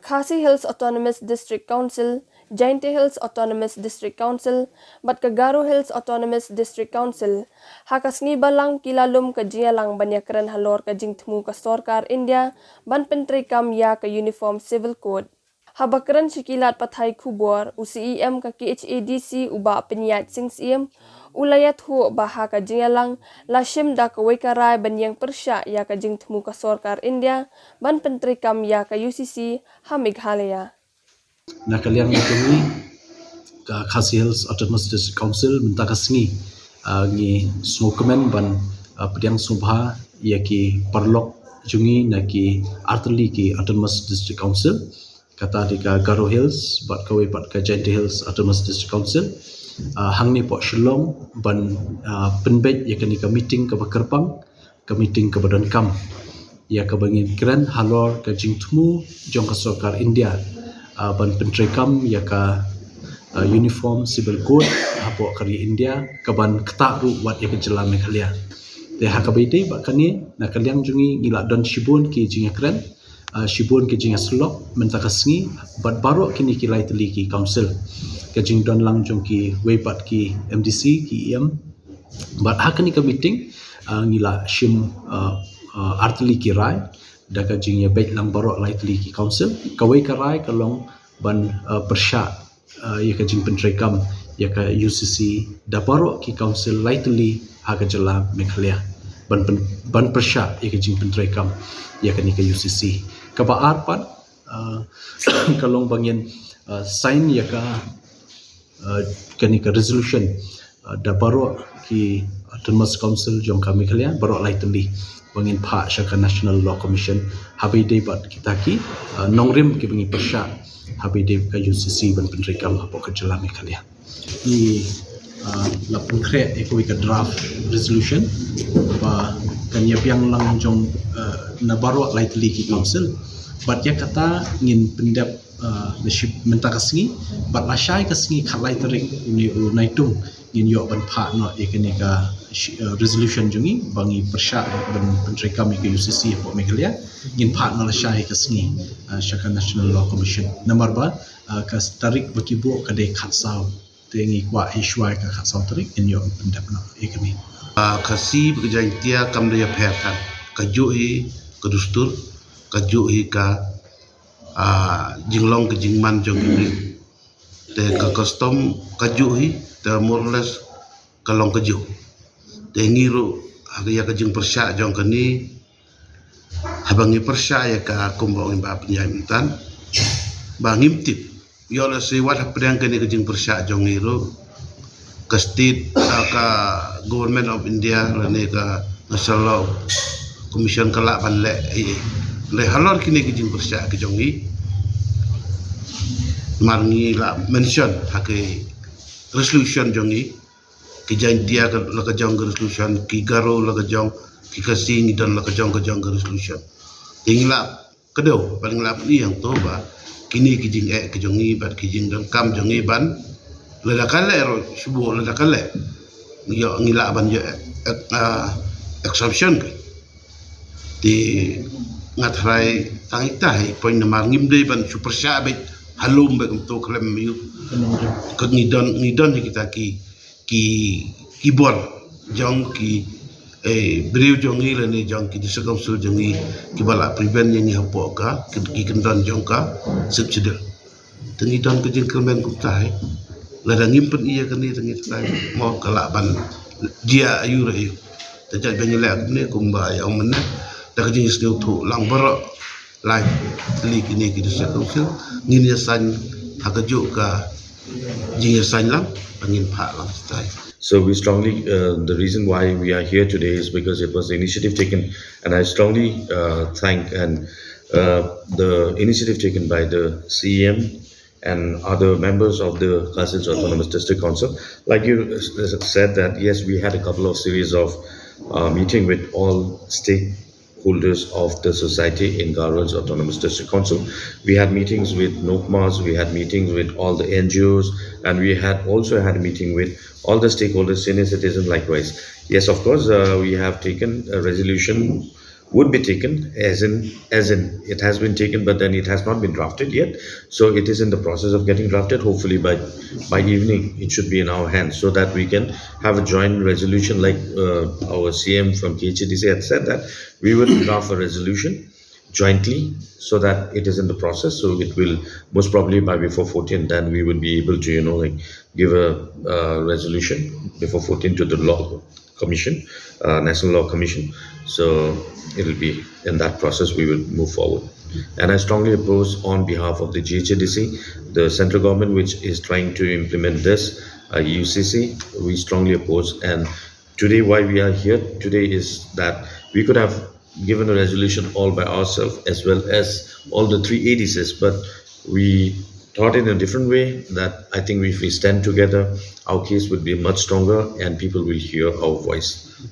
Khasi Hills Autonomous District Council, Jainte Hills Autonomous District Council, bat ke Garo Hills Autonomous District Council, hakas ngibalang kilalum ke jialang banyakran halor ke jingtmu ke Sorkar India, ban pyntreikam ya ke Uniform Civil Code. Habakran sikilat pathai kubor, UCEM ke KHADC uba penyat singsiem, ulayat hu baha ka jingalang, lashim da ke wekarai banyang pyrshah ya ke jingtmu ke Sorkar India, ban pyntreikam ya ke UCC, ha Meghalaya. Nakaliang kami ka Khasi Hills Autonomous District Council minta kasngi ngi smokemen ban pediang subha yaki perlok jungi naki arteli ki Autonomous District Council kata di ka Garo Hills bat kawai bat ka Jainte Hills Autonomous District Council hang ni pok Shillong ban penbet yakni ka meeting ka Bakerpang ka meeting ka Badan Kam ya ka bangin kran halor ka jingtmu jong ka Sorkar India ban pyntreikam ya ka Uniform Civil Code hapo kari India ka ban ketak ru wat ya ka jelam Meghalaya te ha ka bede ba kani nakaliang jungi ngila don shibun ki jinga kran shibun ki jinga slok menta kasngi bat barok kini ki lai teli ki council ka jing don lang jong ki webat ki MDC ki EM bat ha kani ka meeting ngila shim arteli ki rai da ka jing ya bet lang barok lai teli ki council kawai ka rai kalong ban pyrshah ya ka jing pyntreikam ya ka UCC da barok ki council lai teli ha ka jela Meghalaya ban pyrshah ya ka jing pyntreikam ya ka ni ka UCC ka ba arpan kalong bangin sign ya ka kani ka resolution da barok ki Autonomous Council jong ka Meghalaya barok lai teli bangin pha syaka National Law Commission habi day bat kita ki nongrim ki bangi pyrshah habi day ka UCC ban pyntreikam hapo ka jela Meghalaya ni la konkret ekoi ka draft resolution ba kanya piang lang jong na barok lai teli ki council bat ya kata ngin pendap leadership menta kasngi bat la syai kasngi khalai terik uni naitung ngin yo ban pha no ekani ka resolution jungi bangi pyrshah ban pyntreikam ke UCC hapo Meghalaya ngin pha no la syai kasngi syaka National Law Commission nomor ba ka tarik bakibo ka de khatsau tengi kwa ishwai ka khatsau tarik in yo pendap no ekani Khasi berjantia kam dia pherkan kajuhi kedustur kajuhi ka jinglong ke jingman jong ini te ka custom kajuhi te more or less kalong kaju te ngiru ya ka jing pyrshah jong kani habangi pyrshah ya ka kumbong ba penyamintan ba ngimtip yo la si wat hapdang kani ka jing pyrshah jong ngiru ka state ka government of India lani ka National Law Commission kala ban le halor kini ke jing pyrshah ke jongi marngi la mention hake resolution jongi ki jantia ka la ka jong resolution ki Garo la ka jong ki Khasi ngi don la ka jong resolution ingla kedo paling la ni yang to ba kini ki jing ke jongi bat ki jing don kam jongi ban la kale ro subo la kale yo ngila ban yo exception di ngatrai tangitai poin na mangim dei ban super syabe halum be untuk klem yu ke ngidon kita ki bor jong ki beriu jong ni le ni jong ki disagam sul jong ni ki bala prevent ni hapo ka ki kendon jong ka subsidel tengidon ke jing kelmen ku tai la da ngimpen iya kan ni tengi tai mo kala ban dia ayu re yu tajak benyelak ni kumba ya omne da jing skill tu lang baro lai li kini ki disagam sul ngin ya san hakajuk ka jing san lang angin pha lang tai. So we strongly, the reason why we are here today is because it was the initiative taken, and I strongly thank the initiative taken by the CEM and other members of the Khasi Hills Autonomous District Council. Like you said that, yes, we had a couple of series of meeting with all stakeholders of the society in Garo Hills Autonomous District Council. We had meetings with NOCMAs, we had meetings with all the NGOs, and we had also had a meeting with all the stakeholders, senior citizens likewise. Yes, of course, we have taken a resolution would be taken, as in it has been taken, but then it has not been drafted yet. So it is in the process of getting drafted. Hopefully by evening it should be in our hands, so that we can have a joint resolution, like our CM from KHDC had said, that we will draft a resolution jointly, so that it is in the process. So it will most probably by before 14, then we will be able to, like, give a resolution before 14 to the law commission, national law commission. So it'll be in that process we will move forward. And I strongly oppose, on behalf of the GHDC, the central government which is trying to implement this, UCC, we strongly oppose. And today, why we are here today is that we could have given a resolution all by ourselves, as well as all the three ADCs, but we thought in a different way, that I think if we stand together, our case would be much stronger and people will hear our voice.